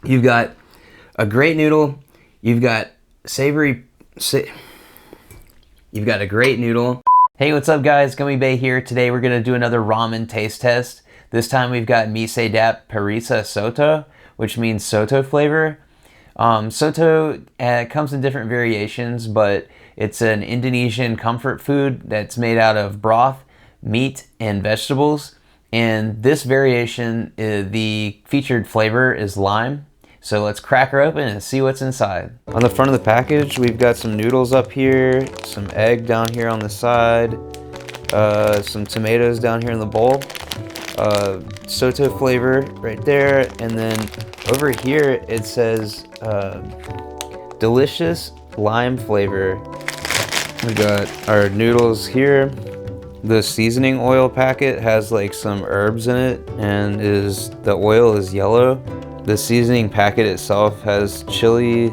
You've got a great noodle. You've got you've got a great noodle. Hey, what's up guys? Gummy Bay here. Today we're gonna do another ramen taste test. This time we've got Mie Sedaap Perisa Soto, which means Soto flavor. Soto comes in different variations, but it's an Indonesian comfort food that's made out of broth, meat, and vegetables. And this variation, the featured flavor is lime. So let's crack her open and see what's inside. On the front of the package, we've got some noodles up here, some egg down here on the side, some tomatoes down here in the bowl, Soto flavor right there, and then over here it says delicious lime flavor. We got our noodles here. The seasoning oil packet has like some herbs in it, and the oil is yellow. The seasoning packet itself has chili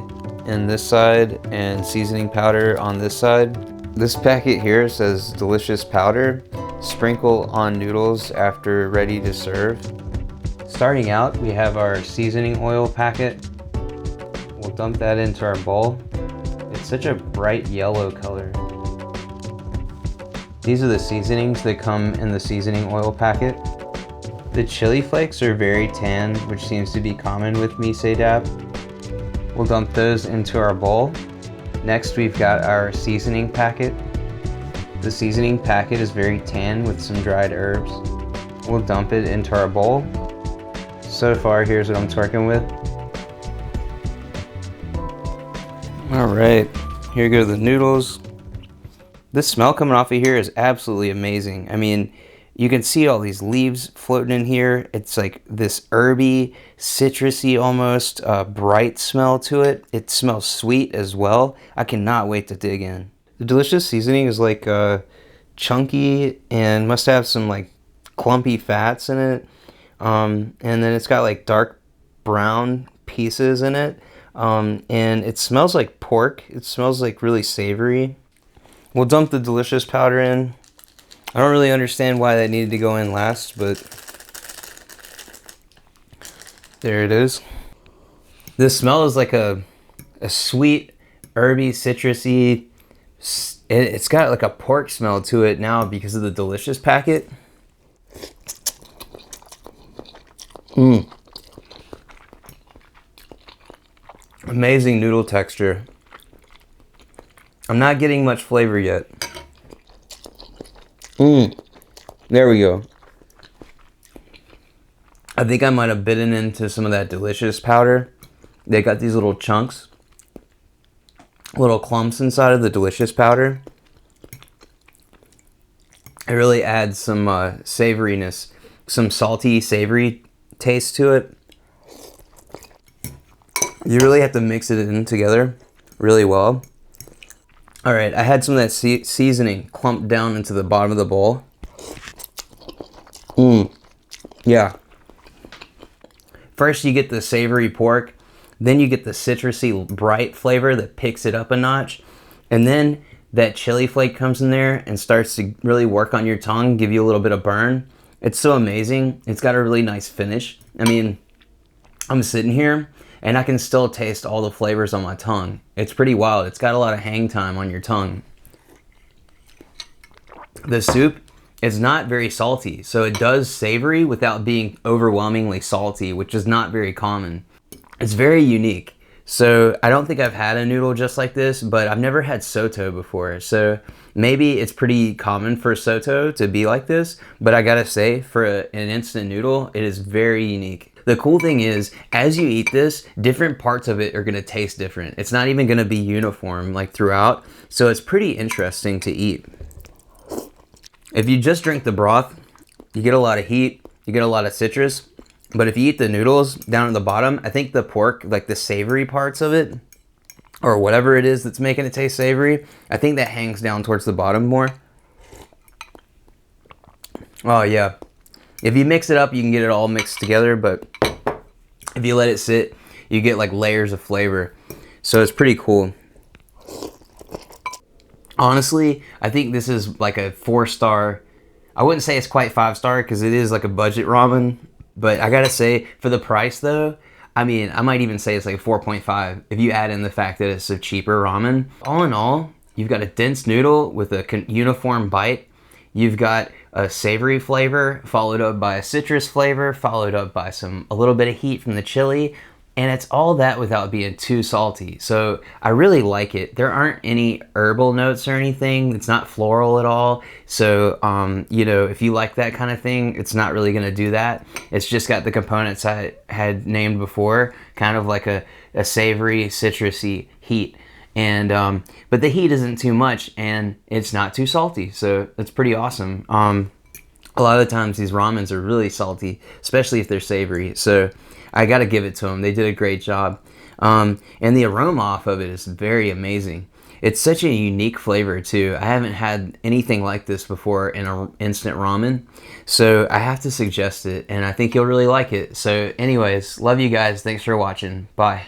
in this side and seasoning powder on this side. This packet here says delicious powder. Sprinkle on noodles after ready to serve. Starting out, we have our seasoning oil packet. We'll dump that into our bowl. It's such a bright yellow color. These are the seasonings that come in the seasoning oil packet. The chili flakes are very tan, which seems to be common with Mie Sedaap. We'll dump those into our bowl. Next, we've got our seasoning packet. The seasoning packet is very tan with some dried herbs. We'll dump it into our bowl. So far, here's what I'm twerking with. All right, here go the noodles. This smell coming off of here is absolutely amazing. I mean, you can see all these leaves floating in here. It's like this herby, citrusy almost, bright smell to it. It smells sweet as well. I cannot wait to dig in. The delicious seasoning is like chunky and must have some like clumpy fats in it. And then it's got like dark brown pieces in it. And it smells like pork. It smells like really savory. We'll dump the delicious powder in. I don't really understand why that needed to go in last, but there it is. This smell is like a sweet, herby, citrusy. It's got like a pork smell to it now because of the delicious packet. Amazing noodle texture. I'm not getting much flavor yet. There we go. I think I might have bitten into some of that delicious powder. They got these little chunks, little clumps inside of the delicious powder. It really adds some savoriness, some salty, savory taste to it. You really have to mix it in together really well. All right, I had some of that seasoning clumped down into the bottom of the bowl. Yeah. First you get the savory pork, then you get the citrusy bright flavor that picks it up a notch, and then that chili flake comes in there and starts to really work on your tongue, give you a little bit of burn. It's so amazing. It's got a really nice finish. I mean, I'm sitting here and I can still taste all the flavors on my tongue. It's pretty wild. It's got a lot of hang time on your tongue. The soup is not very salty, so it does savory without being overwhelmingly salty, which is not very common. It's very unique. So I don't think I've had a noodle just like this, but I've never had Soto before. So maybe it's pretty common for Soto to be like this, but I gotta say, for an instant noodle, it is very unique. The cool thing is, as you eat this, different parts of it are gonna taste different. It's not even gonna be uniform like throughout, so it's pretty interesting to eat. If you just drink the broth, you get a lot of heat, you get a lot of citrus, but if you eat the noodles down at the bottom, I think the pork, like the savory parts of it, or whatever it is that's making it taste savory, I think that hangs down towards the bottom more. Oh yeah. If you mix it up, you can get it all mixed together, but if you let it sit, you get like layers of flavor. So it's pretty cool. Honestly, I think this is like a 4-star. I wouldn't say it's quite 5-star because it is like a budget ramen, but I gotta say, for the price though, I mean, I might even say it's like a 4.5 if you add in the fact that it's a cheaper ramen. All in all, you've got a dense noodle with a uniform bite. You've got a savory flavor followed up by a citrus flavor, followed up by a little bit of heat from the chili, and it's all that without being too salty. So I really like it. There aren't any herbal notes or anything. It's not floral at all. So, you know, if you like that kind of thing, it's not really gonna do that. It's just got the components I had named before, kind of like a savory, citrusy heat. And but the heat isn't too much and it's not too salty, so it's pretty awesome. A lot of the times these ramens are really salty, especially if they're savory, so I gotta give it to them. They did a great job. And the aroma off of it is very amazing. It's such a unique flavor too. I haven't had anything like this before in an instant ramen, so I have to suggest it, and I think you'll really like it. So anyways, love you guys. Thanks for watching. Bye.